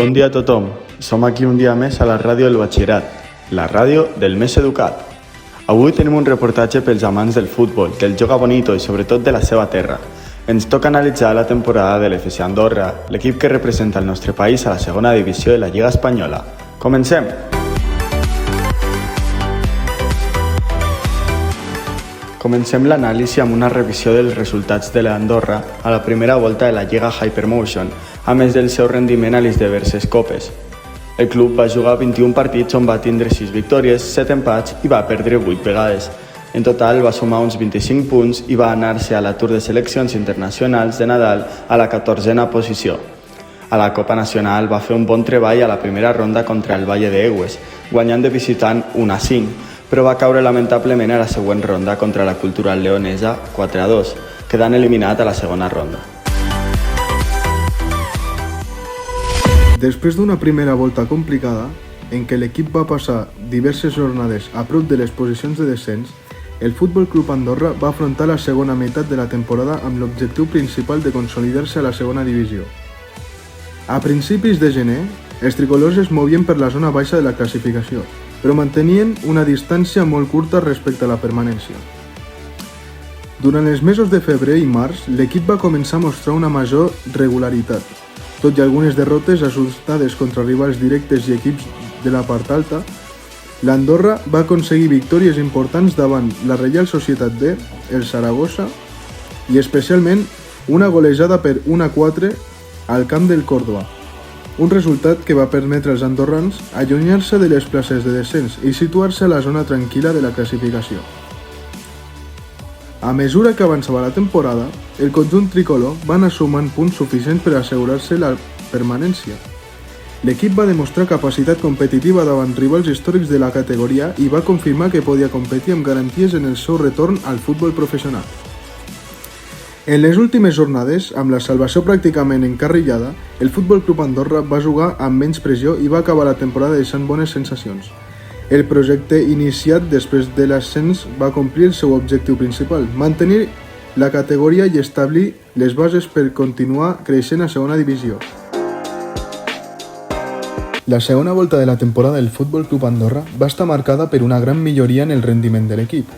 Bon dia a tothom. Som aquí un dia més a la ràdio del Batxillerat, la ràdio del més educat. Avui tenim un reportatge pels amants del futbol, del joga bonito i sobretot de la seva terra. Ens toca analitzar la temporada de l'FC Andorra, l'equip que representa el nostre país a la segona divisió de la Lliga Espanyola. Comencem! Comencem l'anàlisi amb una revisió dels resultats de l'Andorra a la primera volta de la Lliga Hypermotion, a més del seu rendiment a les diverses copes. El club va jugar 21 partits on va tindre 6 victòries, 7 empats i va perdre 8 vegades. En total va sumar uns 25 punts i va anar-se a l'atur de seleccions internacionals de Nadal a la 14a posició. A la Copa Nacional va fer un bon treball a la primera ronda contra el Valle d'Aigües, guanyant de visitant 1-5, però va caure lamentablement a la següent ronda contra la Cultural Leonesa 4-2, quedant eliminat a la segona ronda. Després d'una primera volta complicada, en què l'equip va passar diverses jornades a prop de les posicions de descens, el Futbol Club Andorra va afrontar la segona meitat de la temporada amb l'objectiu principal de consolidar-se a la segona divisió. A principis de gener, els tricolors es movien per la zona baixa de la classificació, però mantenien una distància molt curta respecte a la permanència. Durant els mesos de febrer i març, l'equip va començar a mostrar una major regularitat. Tot i algunes derrotes assustades contra rivals directes i equips de la part alta, l'Andorra va aconseguir victòries importants davant la Reial Societat B, el Saragossa i especialment una golejada per 1-4 al camp del Córdoba. Un resultat que va permetre als andorrans allunyar-se de les places de descens i situar-se a la zona tranquil·la de la classificació. A mesura que avançava la temporada, el conjunt tricolor va anar sumant punts suficients per assegurar-se la permanència. L'equip va demostrar capacitat competitiva davant rivals històrics de la categoria i va confirmar que podia competir amb garanties en el seu retorn al futbol professional. En les últimes jornades, amb la salvació pràcticament encarrillada, el Futbol Club Andorra va jugar amb menys pressió i va acabar la temporada deixant bones sensacions. El projecte iniciat després de l'ascens va complir el seu objectiu principal, mantenir la categoria i establir les bases per continuar creixent a segona divisió. La segona volta de la temporada del Futbol Club Andorra va estar marcada per una gran milloria en el rendiment de l'equip.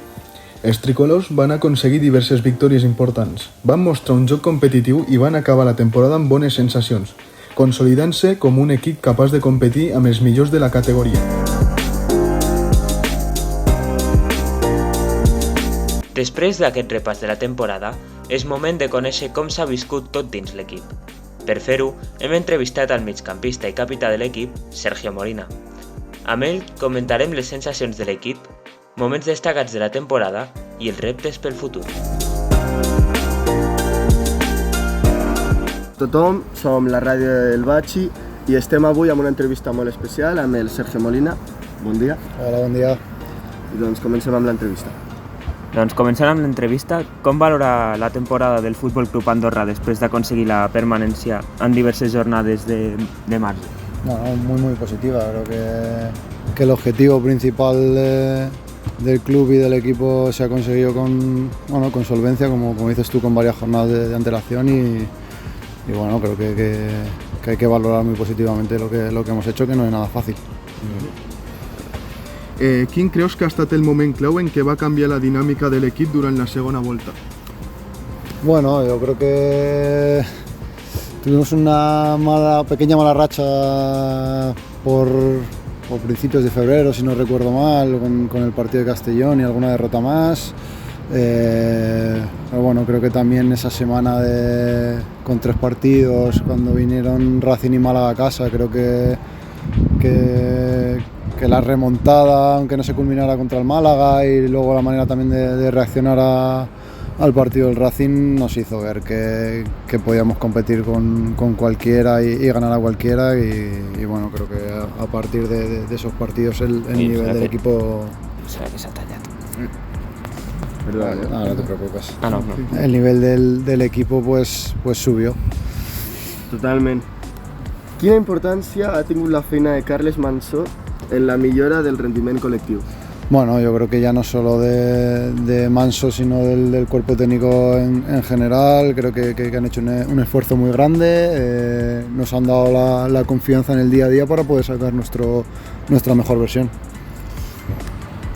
Els tricolors van aconseguir diverses victòries importants, van mostrar un joc competitiu i van acabar la temporada amb bones sensacions, consolidant-se com un equip capaç de competir amb els millors de la categoria. Després d'aquest repàs de la temporada, és moment de conèixer com s'ha viscut tot dins l'equip. Per fer-ho, hem entrevistat al migcampista i capità de l'equip, Sergio Molina. Amb ell comentarem les sensacions de l'equip, moments destacats de la temporada i els reptes pel futur. Tothom, som la ràdio del Batxi i estem avui amb una entrevista molt especial amb el Sergio Molina. Bon dia. Hola, bon dia. I doncs comencem amb l'entrevista. Doncs començant amb l'entrevista, com valora la temporada del Futbol Club Andorra després d'aconseguir la permanència en diverses jornades de març? Bueno, muy positiva. Creo que el objetivo principal del club y del equipo se ha conseguido con solvencia, como dices tú, con varias jornadas de antelación y bueno, creo que hay que valorar muy positivamente lo que hemos hecho, que no es nada fácil. Quin creus que ha estat el moment clau en què va canviar la dinàmica de l'equip durant la segona volta? Bueno, yo creo que tuvimos una pequeña mala racha por principios de febrero, si no recuerdo mal, con el partido de Castellón y alguna derrota más. Pero bueno, creo que también esa semana con 3 partidos, cuando vinieron Racing y Málaga a casa, creo que la remontada, aunque no se culminara contra el Málaga, y luego la manera también de reaccionar al partido del Racing nos hizo ver que podíamos competir con cualquiera y ganar a cualquiera y bueno, creo que a partir de esos partidos el nivel del equipo... No te preocupes. El nivel del equipo pues subió. Totalment. Quina importància ha tingut la feina de Carles Mansó en la millora del rendiment col·lectiu? Bueno, yo creo que ya no solo de Manso, sino del cuerpo técnico en general. Creo que han hecho un esfuerzo muy grande, nos han dado la confianza en el día a día para poder sacar nuestra mejor versión.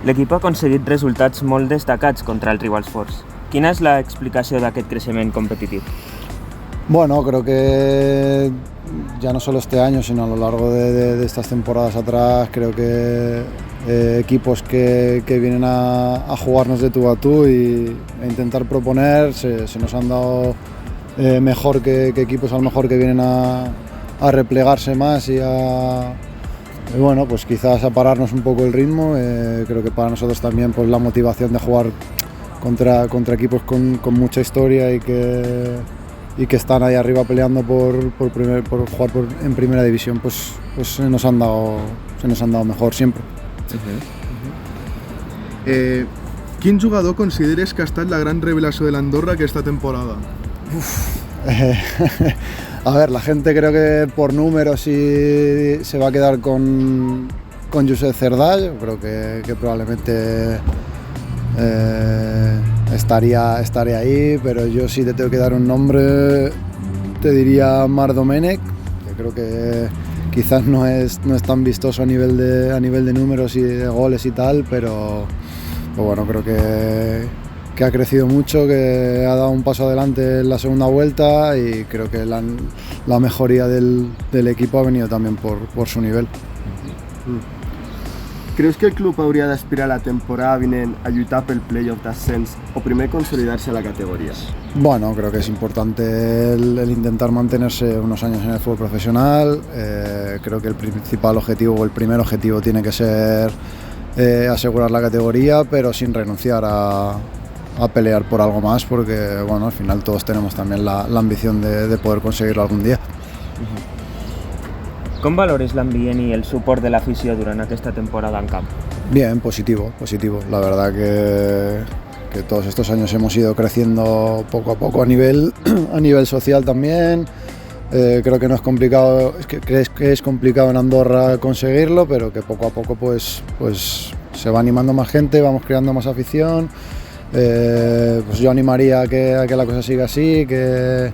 L'equip ha aconseguit resultats molt destacats contra els rivals forts. Quina és l'explicació d'aquest creixement competitiu? Bueno, creo que ya no solo este año, sino a lo largo de estas temporadas atrás, creo que equipos que vienen a jugarnos de tú a tú e intentar proponer, se nos han dado mejor que equipos a lo mejor que vienen a replegarse más y bueno, pues quizás a pararnos un poco el ritmo. Creo que para nosotros también pues la motivación de jugar contra equipos con mucha historia y que están ahí arriba peleando por jugar en primera división, pues se nos han dado mejor siempre. Quin jugador consideres que ha estat la gran revelació de l'Andorra aquesta temporada? A ver, la gente creo que por números sí se va a quedar con Josep Cerdà. Yo creo que probablemente estaría ahí, pero yo sí te tengo que dar un nombre, te diría Marc Domènech, que creo que quizás no es tan vistoso a nivel de números y de goles y tal, pero bueno, creo que ha crecido mucho, que ha dado un paso adelante en la segunda vuelta y creo que la mejoría del equipo ha venido también por su nivel. Creus que el club hauria d'aspirar la temporada vinent a lluitar pel playoff d'ascens o primer consolidar-se a la categoría? Bueno, creo que es importante el intentar mantenerse unos años en el fútbol profesional. Creo que el principal objetivo o el primer objetivo tiene que ser asegurar la categoría, pero sin renunciar a pelear por algo más, porque bueno, al final todos tenemos también la ambición de poder conseguirlo algún día. Com valores l'ambient i el suport de l'afició durant aquesta temporada en camp? Bien, positivo. La verdad que todos estos años hemos ido creciendo poco a poco a nivel social también. Creo que no es complicado, que es complicado en Andorra conseguirlo, pero que poco a poco pues se va animando más gente, vamos creando más afición. Pues yo animaría a que la cosa siga así, que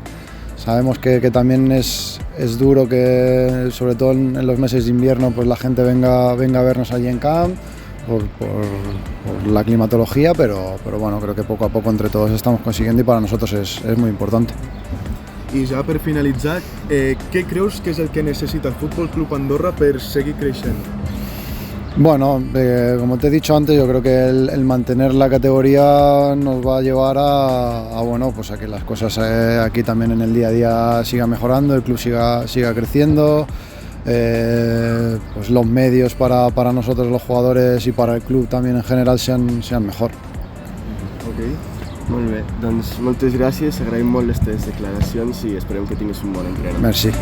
sabemos que también es duro que sobre todo en los meses de invierno pues la gente venga a vernos allí en camp por la climatología, pero bueno, creo que poco a poco entre todos estamos consiguiendo y para nosotros es muy importante. I ja per finalitzar, què creus que és el que necessita el Futbol Club Andorra per seguir creixent? Bueno, como te he dicho antes, yo creo que el mantener la categoría nos va a llevar bueno, pues a que las cosas aquí también en el día a día sigan mejorando, el club siga creciendo, pues los medios para nosotros los jugadores y para el club también en general sean mejor. Molt bé, doncs moltes gràcies, agraïm molt aquestes declaracions i esperem que tinguis un bon entrenament. Merci.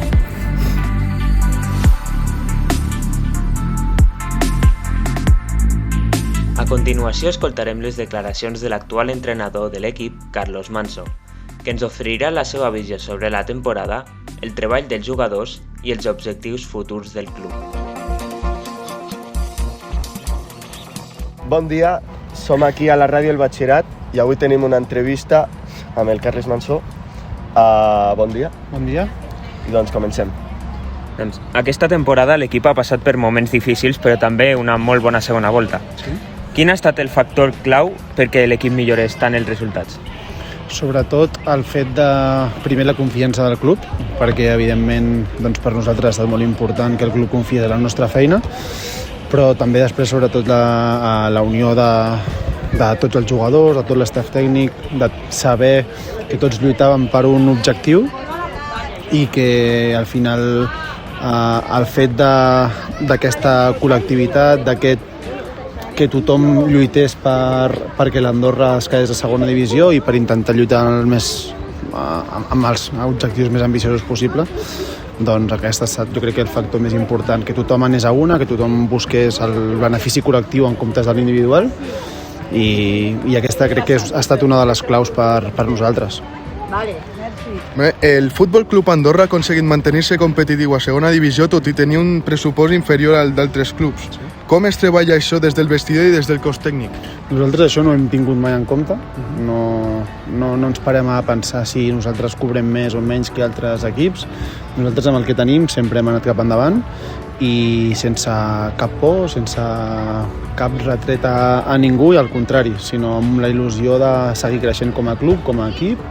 A continuació escoltarem les declaracions de l'actual entrenador de l'equip, Carlos Manso, que ens oferirà la seva visió sobre la temporada, el treball dels jugadors i els objectius futurs del club. Bon dia, som aquí a la ràdio El Batxillerat i avui tenim una entrevista amb el Carles Manso. Bon dia. Bon dia. I doncs comencem. Doncs, aquesta temporada l'equip ha passat per moments difícils, però també una molt bona segona volta. Sí. Quin ha estat el factor clau perquè l'equip millorés tant els resultats? Sobretot el fet de, primer, la confiança del club, perquè evidentment doncs, per nosaltres ha estat molt important que el club confiés en la nostra feina, però també després sobretot la unió de tots els jugadors, de tot l'estaf tècnic, de saber que tots lluitaven per un objectiu i que al final el fet d'aquesta col·lectivitat, que tothom lluités perquè l'Andorra es quedés a segona divisió i per intentar lluitar amb els objectius més ambiciosos possible, doncs aquest ha estat, jo crec que el factor més important, que tothom anés a una, que tothom busqués el benefici col·lectiu en comptes de l'individual i aquesta crec que ha estat una de les claus per nosaltres. El Futbol Club Andorra ha aconseguit mantenir-se competitiu a segona divisió tot i tenir un pressupost inferior al d'altres clubs. Com es treballa això des del vestidor i des del cos tècnic? Nosaltres això no ho hem tingut mai en compte, no ens parem a pensar si nosaltres cobrem més o menys que altres equips. Nosaltres amb el que tenim sempre hem anat cap endavant i sense cap por, sense cap retret a ningú i al contrari, sinó amb la il·lusió de seguir creixent com a club, com a equip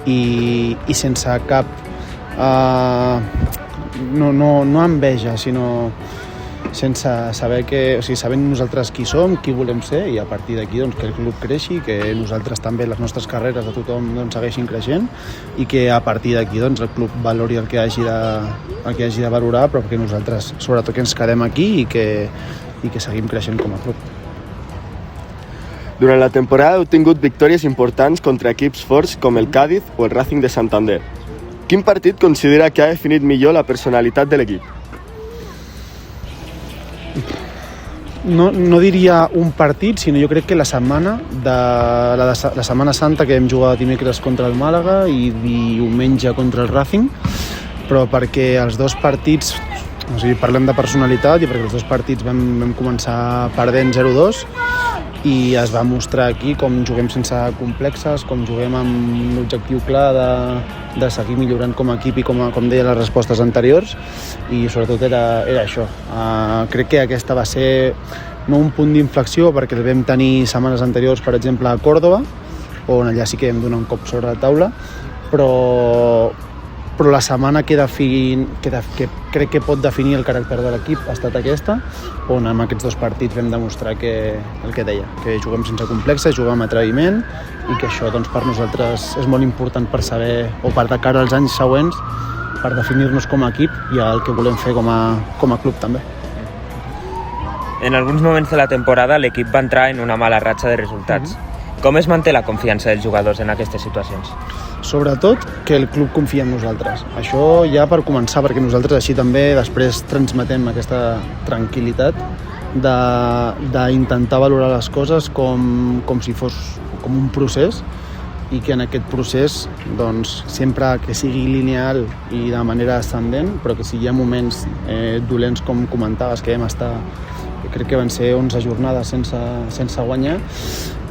i sense cap no enveja, sinó sense saber sabent nosaltres qui som, qui volem ser i a partir d'aquí doncs, que el club creixi, que nosaltres també, les nostres carreres de tothom doncs, segueixin creixent i que a partir d'aquí doncs, el club valori el que hagi de valorar, però que nosaltres sobretot que ens quedem aquí i que seguim creixent com a club. Durant la temporada heu tingut victòries importants contra equips forts com el Cádiz o el Racing de Santander. Quin partit considera que ha definit millor la personalitat de l'equip? No diria un partit, sinó jo crec que la Setmana Santa que hem jugat dimecres contra el Màlaga i diumenge contra el Racing, però perquè els dos partits, parlem de personalitat i perquè els dos partits vam començar perdent 0-2 i es va mostrar aquí com juguem sense complexes, com juguem amb l'objectiu clar de seguir millorant com a equip i com deia les respostes anteriors i sobretot era això. Crec que aquesta va ser no un punt d'inflexió perquè el vam tenir setmanes anteriors, per exemple a Còrdova, on allà sí que vam donar un cop sobre la taula, però la setmana que crec que pot definir el caràcter de l'equip ha estat aquesta, on amb aquests dos partits vam demostrar el que deia, que juguem sense complexes, juguem amb atreviment i que això doncs, per nosaltres és molt important per saber, o per de cara als anys següents, per definir-nos com a equip i el que volem fer com a club també. En alguns moments de la temporada l'equip va entrar en una mala ratxa de resultats. Com es manté la confiança dels jugadors en aquestes situacions? Sobretot que el club confia en nosaltres. Això ja per començar, perquè nosaltres així també després transmetem aquesta tranquil·litat d'intentar valorar les coses com si fos com un procés i que en aquest procés doncs, sempre que sigui lineal i de manera ascendent, però que si hi ha moments dolents com comentaves que vam estar, crec que van ser 11 jornades sense guanyar,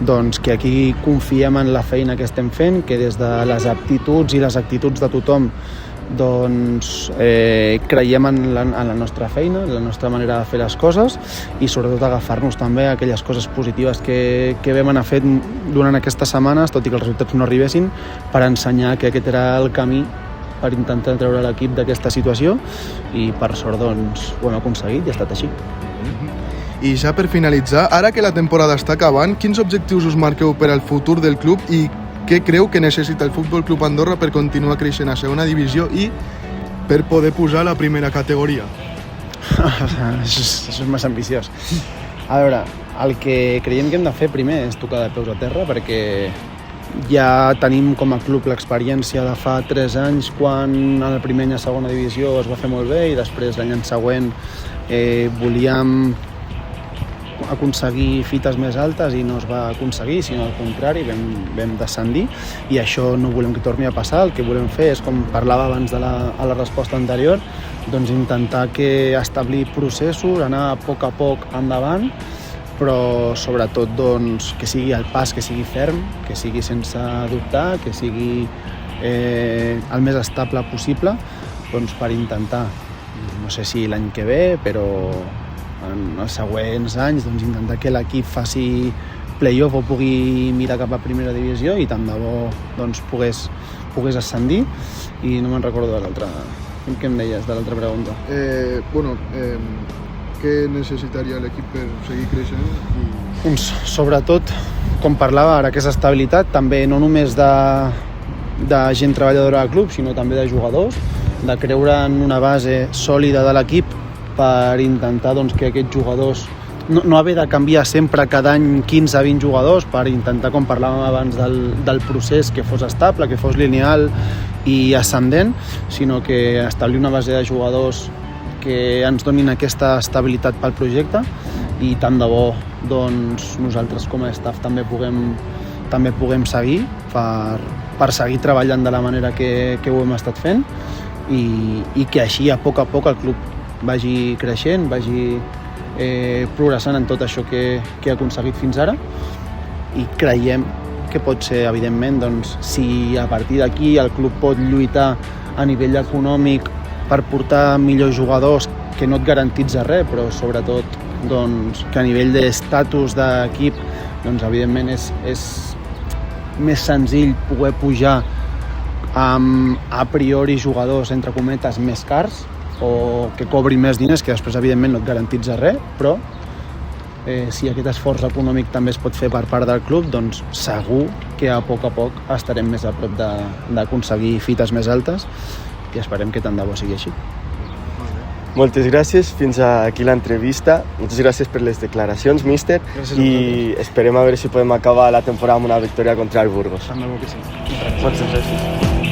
doncs que aquí confiem en la feina que estem fent, que des de les aptituds i les actituds de tothom doncs, creiem en la nostra feina, en la nostra manera de fer les coses i sobretot agafar-nos també a aquelles coses positives que vam anar fent durant aquestes setmanes, tot i que els resultats no arribessin, per ensenyar que aquest era el camí per intentar treure l'equip d'aquesta situació i per sort doncs, ho hem aconseguit i ha estat així. I ja per finalitzar, ara que la temporada està acabant, quins objectius us marqueu per al futur del club i què creu que necessita el Futbol Club Andorra per continuar creixent a segona divisió i per poder pujar a la primera categoria? Això és massa ambiciós. A veure, el que creiem que hem de fer primer és tocar de peus a terra perquè ja tenim com a club l'experiència de fa 3 anys quan en el primer any a segona divisió es va fer molt bé i després l'any següent volíem aconseguir fites més altes i no es va aconseguir, sinó al contrari, vam descendir i això no volem que torni a passar. El que volem fer és, com parlava abans a la resposta anterior, doncs intentar establir processos, anar a poc endavant, però sobretot doncs, que sigui el pas, que sigui ferm, que sigui sense dubtar, que sigui el més estable possible doncs, per intentar, no sé si l'any que ve, però en els següents anys doncs, intentar que l'equip faci play-off o pugui mirar cap a primera divisió i tant de bo doncs, pogués ascendir i no me'n recordo de l'altra. Què em deies de l'altra pregunta? Què necessitaria l'equip per seguir creixent? Sobretot, com parlava ara, que és estabilitat, també no només de gent treballadora del club, sinó també de jugadors, de creure en una base sòlida de l'equip per intentar doncs, que aquests jugadors no haver de canviar sempre cada any 15-20 jugadors per intentar, com parlàvem abans del procés, que fos estable, que fos lineal i ascendent, sinó que establir una base de jugadors que ens donin aquesta estabilitat pel projecte i tant de bo doncs, nosaltres com a staff també puguem seguir per seguir treballant de la manera que ho hem estat fent i que així a poc el club vagi creixent, vagi progressant en tot això que ha aconseguit fins ara, i creiem que pot ser, evidentment, doncs, si a partir d'aquí el club pot lluitar a nivell econòmic per portar millors jugadors, que no et garantitza res, però sobretot doncs, que a nivell d'estatus d'equip, doncs, evidentment és més senzill poder pujar amb a priori jugadors, entre cometes, més cars, o que cobrin més diners, que després evidentment no et garantitza res, però si aquest esforç econòmic també es pot fer per part del club, doncs segur que a poc estarem més a prop d'aconseguir fites més altes, i esperem que tant de bo sigui així. Moltes gràcies, fins aquí l'entrevista. Moltes gràcies per les declaracions, míster, i esperem a veure si podem acabar la temporada amb una victòria contra el Burgos. Tant de bo que sí. Moltes gràcies.